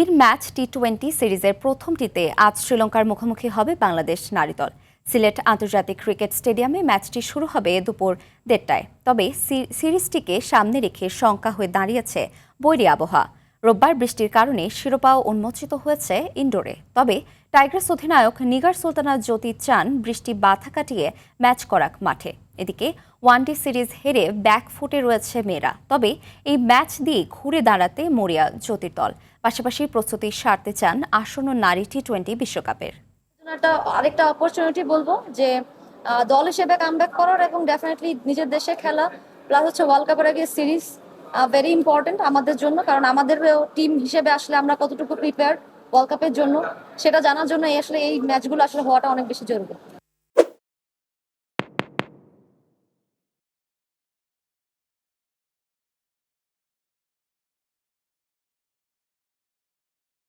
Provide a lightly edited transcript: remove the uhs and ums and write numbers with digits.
এর ম্যাচ টি-20 সিরিজের প্রথমটিতে আজ শ্রীলঙ্কার মুখোমুখি হবে বাংলাদেশ নারী দল। সিলেট আন্তর্জাতিক ক্রিকেট স্টেডিয়ামে ম্যাচটি শুরু হবে দুপুর 1:30টায়। তবে সিরিজটিকে সামনে রেখে শঙ্কা হয়ে দাঁড়িয়েছে বৈরী আবহাওয়া। রোববার বৃষ্টির কারণে শিরোপাও উন্মোচিত হয়েছে ইনডোরে। তবে টাইগার্স অধিনায়ক নিগার সুলতানা জ্যোতি চান বৃষ্টি বাধা কাটিয়ে ম্যাচ করাক মাঠে। এদিকে ওয়ানডে সিরিজ হেরে ব্যাকফুটে রয়েছে মেয়েরা। তবে এই ম্যাচ দিয়ে ঘুরে দাঁড়াতে মরিয়া জ্যোতির দল। পাশাপাশি প্রস্তুতি সারতে চান আসন্ন নারী টি-20 বিশ্বকাপের। আরেকটা অপরচুনিটি বলবো যে দল হিসেবে কামব্যাক করার এবং ডেফিনেটলি নিজের দেশে খেলা প্লাস হচ্ছে ওয়ার্ল্ড কাপের আগে সিরিজ ভেরি ইম্পর্টেন্ট আমাদের জন্য, কারণ আমাদের টিম হিসেবে আসলে আমরা কতটুকু প্রিপেয়ার ওয়ার্ল্ড কাপের জন্য সেটা জানার জন্য আসলে এই ম্যাচগুলো আসলে হওয়াটা অনেক বেশি জরুরি।